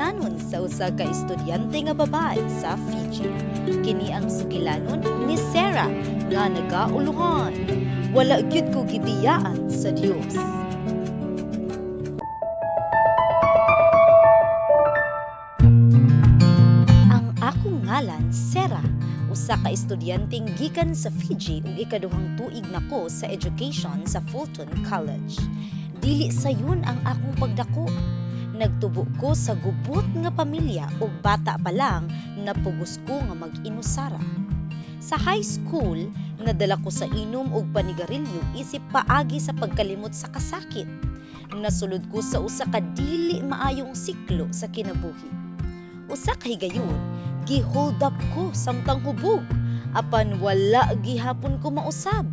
sugilanon sa usa ka estudyante nga babae sa Fiji. Kini ang sugilanon ni Sarah nga nagauluhan. Wala gyud ko gibiyaan sa Dios. Ang akong ngalan Sarah, usa ka estudyanteng gikan sa Fiji ug ikaduhang tuig nako sa education sa Fulton College. Dili sayon ang akong pagdako. Nagtubo ko sa gubot nga pamilya ug bata pa lang napugos ko nga mag-inusara. Sa high school, nadala ko sa inom ug panigarilyo isip paagi sa pagkalimot sa kasakit. Nasulod ko sa usa ka dili maayong siklo sa kinabuhi. Usa ka higayon, gi-hold up ko samtang hubog, apan wala gihapon ko mausab.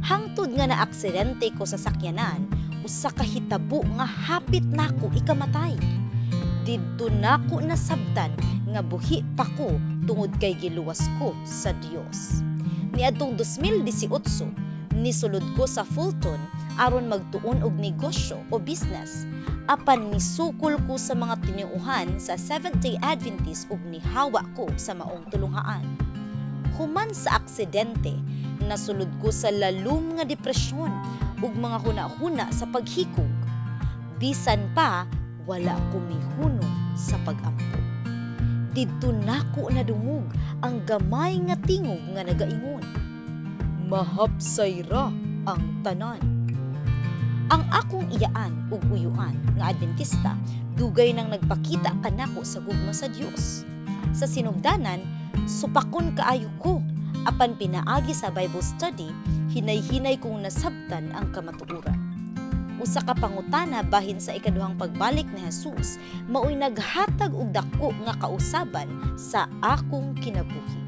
Hangtod nga naaksidente ko sa sakyanan, usa ka hitabo nga hapit nako ikamatay. Didto nako nasabtan nga buhi pa ko tungod kay giluwas ko sa Dios. Niadtong 2018, nisulod ko sa Fulton aron magtuon og negosyo o business. Apan nisukol ko sa mga tinuuhan sa Seventh-day Adventist ug nihawa ko sa maong tulunghaan. Human sa aksidente, nasulod ko sa lalum nga depresyon ug mga huna-huna sa paghikog. Bisan pa, wala ko mihunong sa pag-ampo. Didto nako nadungog ang gamay nga tingog nga nagaingon. Mahapsay ra ang tanan. Ang akong iyaan ug uyuan nga Adventista dugay nang nagpakita kanako sa gugma sa Dios. Sa sinugdanan, supakon kaayo ko, apan pinaagi sa Bible study, hinay-hinay kong nasabtan ang kamatuoran. Usa ka pangutana bahin sa ikaduhang pagbalik ni Jesus, maoy naghatag og dako nga kausaban sa akong kinabuhi.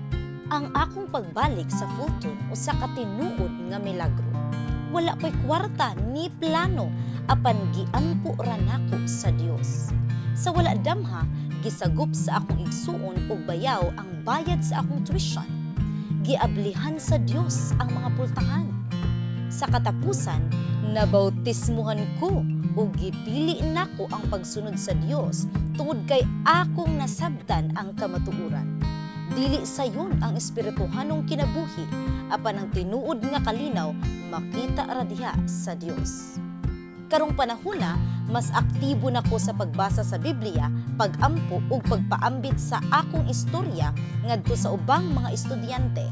Ang akong pagbalik sa Fulton usa ka tinuod nga milagro. Wala ko'y kwarta ni plano, apan giampo ra nako sa Dios. Sa wala damha, gisagop sa akong igsuon og bayaw ang bayad sa akong tuition. Giablihan sa Dios ang mga pultahan. Sa katapusan, nabautismuhan ko ug gipili nako ang pagsunod sa Dios tungod kay akong nasabtan ang kamatuoran. Dili sayon ang espirituhanong kinabuhi, apan ang tinuod nga kalinaw makita ra diha sa Dios. Karong panahona, mas aktibo nako sa pagbasa sa Biblia, pag-ampo ug pagpaambit sa akong istorya ngadto sa ubang mga estudyante.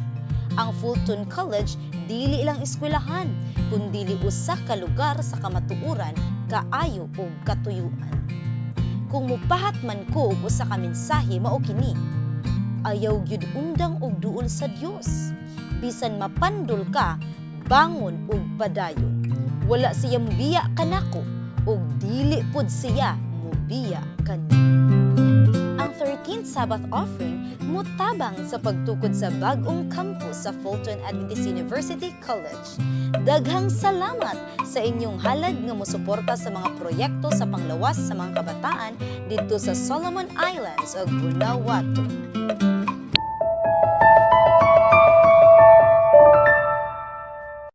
Ang Fulton College dili lang eskwelahan, kundi usa ka lugar sa kamatuoran, kaayo ug katuyuan. Kung mupahat man ko og usa ka mensahe mao kini: ayaw gyud undang og duol sa Dios. Bisan mapandol ka, bangon ug padayon. Wala siya mubiya kanako ug dili pud siya mubiya kanimo. Ang 13th Sabbath offering mutabang sa pagtukod sa bag-ong campus sa Fulton Adventist University College. Daghang salamat sa inyong halad nga mosuporta sa mga proyekto sa panglawas sa mga kabataan didto sa Solomon Islands ug Vanuatu.